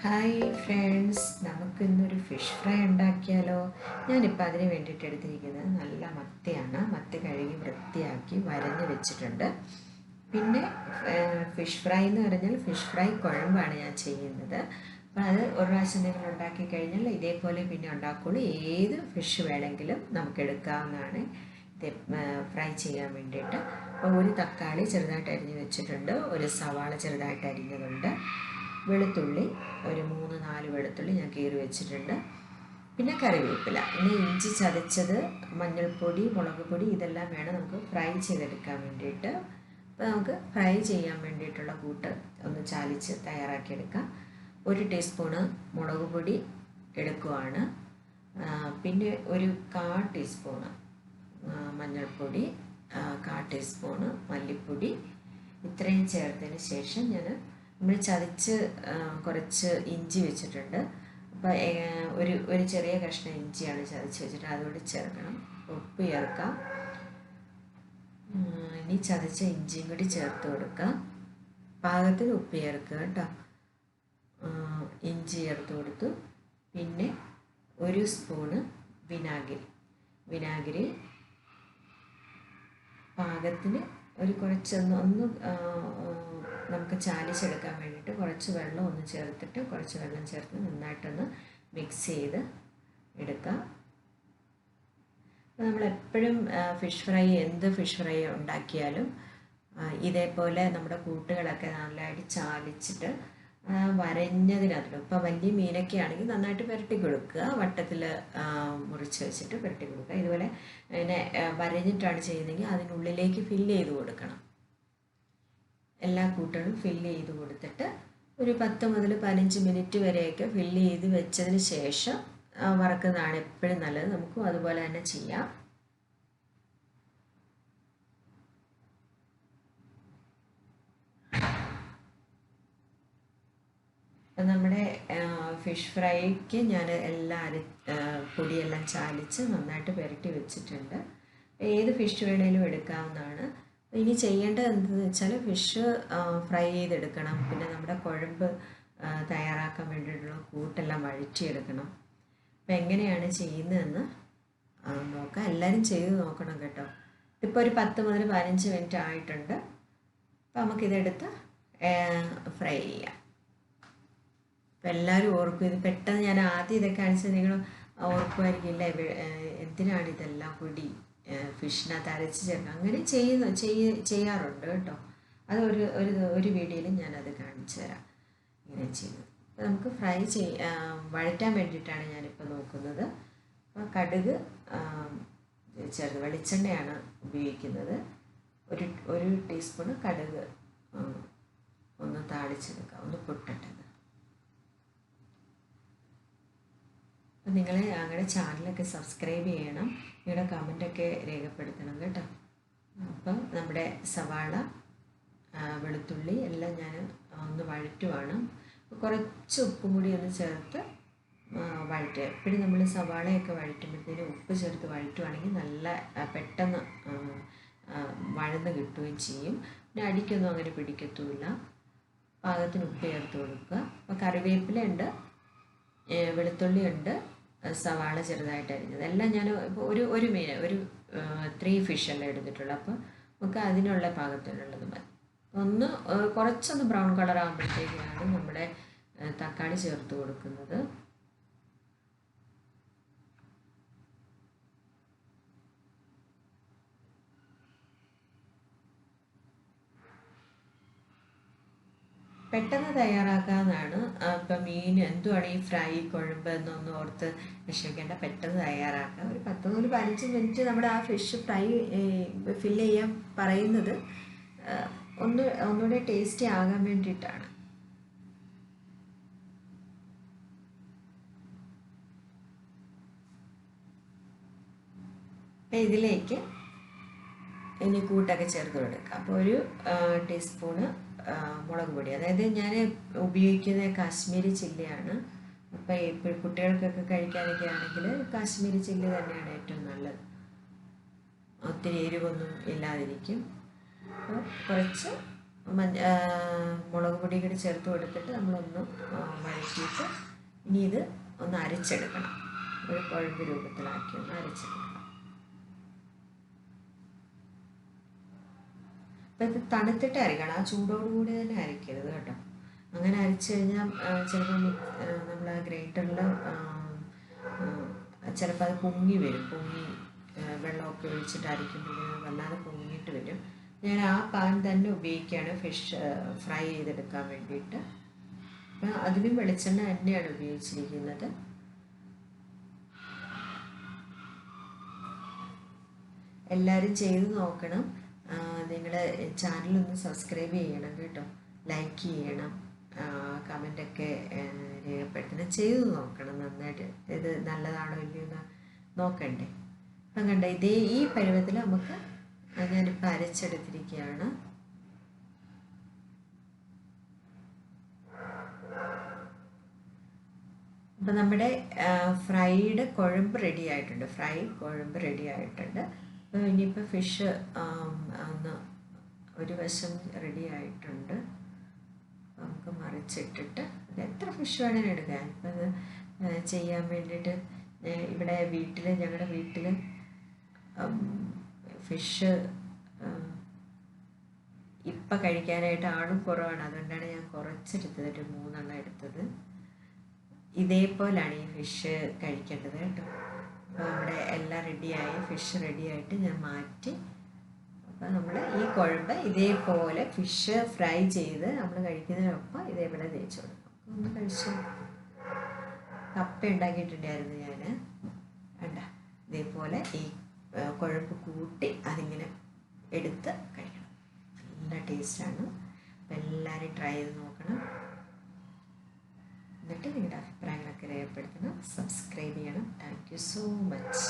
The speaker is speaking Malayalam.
ഹായ് ഫ്രണ്ട്സ്, നമുക്കിന്നൊരു ഫിഷ് ഫ്രൈ ഉണ്ടാക്കിയാലോ? ഞാനിപ്പോൾ അതിന് വേണ്ടിയിട്ട് എടുത്തിരിക്കുന്നത് നല്ല മത്തിയാണ്. മത്തി കഴുകി വൃത്തിയാക്കി വരഞ്ഞ് വെച്ചിട്ടുണ്ട്. പിന്നെ ഫിഷ് ഫ്രൈ എന്ന് പറഞ്ഞാൽ ഫിഷ് ഫ്രൈ കുഴമ്പാണ് ഞാൻ ചെയ്യുന്നത്. അപ്പോൾ അത് ഒരു പ്രാവശ്യം നിങ്ങൾ ഉണ്ടാക്കി കഴിഞ്ഞാൽ ഇതേപോലെ പിന്നെ ഉണ്ടാക്കുള്ളൂ. ഏത് ഫിഷ് വേണമെങ്കിലും നമുക്ക് എടുക്കാവുന്നതാണ് ഇത് ഫ്രൈ ചെയ്യാൻ വേണ്ടിയിട്ട്. അപ്പോൾ ഒരു തക്കാളി ചെറുതായിട്ട് അരിഞ്ഞ് വെച്ചിട്ടുണ്ട്, ഒരു സവാള ചെറുതായിട്ട് അരിഞ്ഞതുണ്ട്, വെളുത്തുള്ളി ഒരു 3-4 വെളുത്തുള്ളി ഞാൻ കീറി വെച്ചിട്ടുണ്ട്, പിന്നെ കറിവേപ്പില, പിന്നെ ഇഞ്ചി ചതച്ചത്, മഞ്ഞൾപ്പൊടി, മുളക് പൊടി, ഇതെല്ലാം വേണം നമുക്ക് ഫ്രൈ ചെയ്തെടുക്കാൻ വേണ്ടിയിട്ട്. അപ്പോൾ നമുക്ക് ഫ്രൈ ചെയ്യാൻ വേണ്ടിയിട്ടുള്ള കൂട്ട് ഒന്ന് ചാലിച്ച് തയ്യാറാക്കിയെടുക്കാം. 1 ടീസ്പൂണ് മുളക് പൊടി എടുക്കുവാണ്, പിന്നെ ഒരു 1/4 ടീസ്പൂണ് മഞ്ഞൾപ്പൊടി, 1/4 ടീസ്പൂണ് മല്ലിപ്പൊടി. ഇത്രയും ചേർത്തതിന് ശേഷം നമ്മൾ ചതച്ച് കുറച്ച് ഇഞ്ചി വെച്ചിട്ടുണ്ട്. അപ്പോൾ ഒരു ചെറിയ കഷ്ണം ഇഞ്ചിയാണ് ചതച്ച് വെച്ചിട്ട് അതുകൊണ്ട് ചേർക്കണം. ഉപ്പ് ചേർക്കാം. ഇനി ചതച്ച ഇഞ്ചിയും കൂടി ചേർത്ത് കൊടുക്കാം. പാകത്തിന് ഉപ്പ് ചേർക്കുക കേട്ടോ. ഇഞ്ചി ചേർത്ത് കൊടുത്തു. പിന്നെ 1 സ്പൂണ് വിനാഗിരി പാകത്തിന് കുറച്ചൊന്ന് നമുക്ക് ചാലിച്ചെടുക്കാൻ വേണ്ടിയിട്ട് കുറച്ച് വെള്ളം ഒന്ന് ചേർത്തിട്ട് കുറച്ച് വെള്ളം ചേർത്ത് നന്നായിട്ടൊന്ന് മിക്സ് ചെയ്ത് എടുക്കാം. നമ്മളെപ്പോഴും എന്ത് ഫിഷ് ഫ്രൈ ഉണ്ടാക്കിയാലും ഇതേപോലെ നമ്മുടെ കൂട്ടുകളൊക്കെ നല്ലതായിട്ട് ചാലിച്ചിട്ട് വരഞ്ഞതിനകത്ത്, ഇപ്പോൾ വലിയ മീനൊക്കെ ആണെങ്കിൽ നന്നായിട്ട് പുരട്ടി കൊടുക്കുക, വട്ടത്തിൽ മുറിച്ച് വെച്ചിട്ട് പുരട്ടി കൊടുക്കുക. ഇതുപോലെ പിന്നെ വരഞ്ഞിട്ടാണ് ചെയ്യുന്നതെങ്കിൽ അതിനുള്ളിലേക്ക് ഫില്ല് ചെയ്ത് കൊടുക്കണം. എല്ലാ കൂട്ടുകളും ഫില്ല് ചെയ്ത് കൊടുത്തിട്ട് ഒരു 10 മുതൽ 15 മിനിറ്റ് വരെയൊക്കെ ഫില്ല് ചെയ്ത് വെച്ചതിന് ശേഷം വറക്കുന്നതാണ് എപ്പോഴും നല്ലത്. നമുക്കും അതുപോലെ തന്നെ ചെയ്യാം. അപ്പം നമ്മുടെ ഫിഷ് ഫ്രൈക്ക് ഞാൻ പൊടിയെല്ലാം ചാലിച്ച് നന്നായിട്ട് പുരട്ടി വെച്ചിട്ടുണ്ട്. ഏത് ഫിഷ് വേണേലും എടുക്കാവുന്നതാണ്. ഇനി ചെയ്യേണ്ടത് എന്തെന്ന് വെച്ചാൽ ഫിഷ് ഫ്രൈ ചെയ്തെടുക്കണം. പിന്നെ നമ്മുടെ കുഴമ്പ് തയ്യാറാക്കാൻ വേണ്ടിയിട്ടുള്ള കൂട്ടെല്ലാം വഴറ്റിയെടുക്കണം. അപ്പം എങ്ങനെയാണ് ചെയ്യുന്നതെന്ന് നോക്കാം. എല്ലാവരും ചെയ്ത് നോക്കണം കേട്ടോ. ഇപ്പോൾ ഒരു 10 മുതൽ 15 മിനിറ്റ് ആയിട്ടുണ്ട്. അപ്പം നമുക്കിതെടുത്ത് ഫ്രൈ ചെയ്യാം. അപ്പം എല്ലാവരും ഓർക്കും, ഇത് പെട്ടെന്ന് ഞാൻ ആദ്യം ഇതൊക്കെ കാണിച്ചത് നിങ്ങൾ ഓർക്കുമായിരിക്കില്ല എന്തിനാണ് ഇതെല്ലാം പൊടി ഫിഷിനകത്ത് അരച്ച് ചേർക്കുക. അങ്ങനെ ചെയ്യാറുണ്ട് കേട്ടോ. അത് ഒരു വീഡിയോയിൽ ഞാനത് കാണിച്ചു തരാം ഇങ്ങനെ ചെയ്യുന്നത്. അപ്പോൾ നമുക്ക് വഴറ്റാൻ വേണ്ടിയിട്ടാണ് ഞാനിപ്പോൾ നോക്കുന്നത്. അപ്പോൾ കടുക് ചേർത്ത് വെളിച്ചെണ്ണയാണ് ഉപയോഗിക്കുന്നത്. ഒരു ടീസ്പൂണ് കടുക് ഒന്ന് താളിച്ചെടുക്കുക, ഒന്ന് പൊട്ടട്ടത്. അപ്പം നിങ്ങൾ ഞങ്ങളുടെ ചാനലൊക്കെ സബ്സ്ക്രൈബ് ചെയ്യണം, നിങ്ങളുടെ കമൻറ്റൊക്കെ രേഖപ്പെടുത്തണം കേട്ടോ. അപ്പം നമ്മുടെ സവാള, വെളുത്തുള്ളി എല്ലാം ഞാൻ ഒന്ന് വഴറ്റുവാണ്. കുറച്ച് ഉപ്പും കൂടി ഒന്ന് ചേർത്ത് വഴറ്റുക. എപ്പോഴും നമ്മൾ സവാളയൊക്കെ വഴറ്റുമ്പോഴത്തേനും ഉപ്പ് ചേർത്ത് വഴറ്റുവാണെങ്കിൽ നല്ല പെട്ടെന്ന് വഴന്ന് കിട്ടുകയും ചെയ്യും. പിന്നെ അടിക്കൊന്നും അങ്ങനെ പിടിക്കത്തുമില്ല. പാകത്തിന് ഉപ്പ് ചേർത്ത് കൊടുക്കുക. അപ്പോൾ കറിവേപ്പില ഉണ്ട്, വെളുത്തുള്ളി ഉണ്ട്, സവാള ചെറുതായിട്ട് അരിഞ്ഞത് എല്ലാം ഞാൻ ഇപ്പോൾ ഒരു മീൻ 3 ഫിഷെല്ലാം എടുത്തിട്ടുള്ളൂ. അപ്പോൾ നമുക്ക് അതിനുള്ള പാകത്തിനുള്ളത് മതി. കുറച്ചൊന്ന് ബ്രൗൺ കളർ ആകുമ്പോഴത്തേക്കാണ് നമ്മുടെ തക്കാളി ചേർത്ത് കൊടുക്കുന്നത്. പെട്ടെന്ന് തയ്യാറാക്കാവുന്നതാണ്. ഇപ്പം മീൻ എന്തുവാണ് ഈ ഫ്രൈ കുഴമ്പ് എന്നൊന്നും ഓർത്ത് വിഷമിക്കേണ്ട, പെട്ടെന്ന് തയ്യാറാക്കാം. ഒരു 10 മുതൽ 15 മിനിറ്റ് നമ്മുടെ ആ ഫിഷ് ഫ്രൈ ഫില്ല് ചെയ്യാൻ പറയുന്നത് ഒന്നുകൂടെ ടേസ്റ്റി ആകാൻ വേണ്ടിയിട്ടാണ്. ഇതിലേക്ക് ഇനി കൂട്ടൊക്കെ ചേർത്ത് കൊടുക്കാം. അപ്പോൾ ഒരു ടീസ്പൂണ് മുളക് പൊടി, അതായത് ഞാൻ ഉപയോഗിക്കുന്ന കാശ്മീരി ചില്ലിയാണ്. അപ്പോൾ ഇപ്പോൾ കുട്ടികൾക്കൊക്കെ കഴിക്കാനൊക്കെ ആണെങ്കിൽ കാശ്മീരി ചില്ലി തന്നെയാണ് ഏറ്റവും നല്ലത്. ഒത്തിരി എരിവൊന്നും ഇല്ലാതിരിക്കും. അപ്പോൾ കുറച്ച് മുളക് പൊടി കൂടി ചേർത്ത് കൊടുത്തിട്ട് നമ്മളൊന്ന് മാറ്റിയിട്ട് ഇനി ഇത് ഒന്ന് അരച്ചെടുക്കണം. ഒരു കുഴമ്പ് രൂപത്തിലാക്കി ഒന്ന് അരച്ചെടുക്കണം. അപ്പം ഇത് തണുത്തിട്ട് അരക്കണം, ആ ചൂടോടുകൂടി തന്നെ അരക്കരുത് കേട്ടോ. അങ്ങനെ അരച്ചു കഴിഞ്ഞാൽ ചിലപ്പോൾ നമ്മൾ ഗ്രൈൻഡറിൽ ചിലപ്പോൾ അത് പൊങ്ങി വരും. വെള്ളമൊക്കെ ഒഴിച്ചിട്ട് അരയ്ക്കുമ്പോഴത്തേനും വല്ലാതെ പൊങ്ങിയിട്ട് വരും. ഞാൻ ആ പാൻ തന്നെ ഉപയോഗിക്കുകയാണ് ഫിഷ് ഫ്രൈ ചെയ്തെടുക്കാൻ വേണ്ടിയിട്ട്. അപ്പം അതിനും വെളിച്ചെണ്ണ തന്നെയാണ് ഉപയോഗിച്ചിരിക്കുന്നത്. എല്ലാവരും ചെയ്ത് നോക്കണം. നിങ്ങൾ ചാനലൊന്ന് സബ്സ്ക്രൈബ് ചെയ്യണം കേട്ടോ, ലൈക്ക് ചെയ്യണം, കമൻ്റൊക്കെ രേഖപ്പെടുത്തണം, ചെയ്ത് നോക്കണം നന്നായിട്ട്. ഇത് നല്ലതാണോ ഇല്ലയോ എന്ന് നോക്കണ്ടേ. അപ്പം കണ്ട ഈ പരുവത്തിൽ നമുക്ക് ഞാനിപ്പോൾ അരച്ചെടുത്തിരിക്കുകയാണ്. അപ്പം നമ്മുടെ ഫ്രൈഡ് കുഴമ്പ് റെഡി ആയിട്ടുണ്ട്. കുഴമ്പ് റെഡി ആയിട്ടുണ്ട്. അപ്പോൾ ഇനിയിപ്പോൾ ഫിഷ് ഒന്ന് ഒരു വശം റെഡി ആയിട്ടുണ്ട്. നമുക്ക് മറിച്ചിട്ടിട്ട് എത്ര ഫിഷ് വേണേലും എടുക്കാം. ഇപ്പം അത് ചെയ്യാൻ വേണ്ടിയിട്ട് ഇവിടെ ഞങ്ങളുടെ വീട്ടിൽ ഫിഷ് ഇപ്പം കഴിക്കാനായിട്ട് ആളും കുറവാണ്. അതുകൊണ്ടാണ് ഞാൻ കുറച്ചെടുത്തത്, ഒരു 3 എണ്ണം എടുത്തത്. ഇതേപോലെയാണ് ഈ ഫിഷ് കഴിക്കേണ്ടത് കേട്ടോ. അപ്പോൾ നമ്മുടെ എല്ലാം റെഡിയായി, ഫിഷ് റെഡിയായിട്ട് ഞാൻ മാറ്റി. അപ്പോൾ നമ്മൾ ഈ കുഴമ്പ് ഇതേപോലെ ഫിഷ് ഫ്രൈ ചെയ്ത് നമ്മൾ കഴിക്കുന്നതിനൊപ്പം ഇതേപോലെ തേച്ച് കൊടുക്കും. ഒന്ന് കഴിച്ചു. കപ്പ ഉണ്ടാക്കിയിട്ടുണ്ടായിരുന്നു ഞാൻ. വേണ്ട, ഇതേപോലെ ഈ കുഴമ്പ് കൂട്ടി അതിങ്ങനെ എടുത്ത് കഴിക്കണം. നല്ല ടേസ്റ്റാണ്. അപ്പോൾ എല്ലാവരും ട്രൈ ചെയ്ത് നോക്കണം. എന്നിട്ട് നിങ്ങളുടെ അഭിപ്രായങ്ങളൊക്കെ രേഖപ്പെടുത്തണം. സബ്സ്ക്രൈബ് ചെയ്യണം. Thank you so much.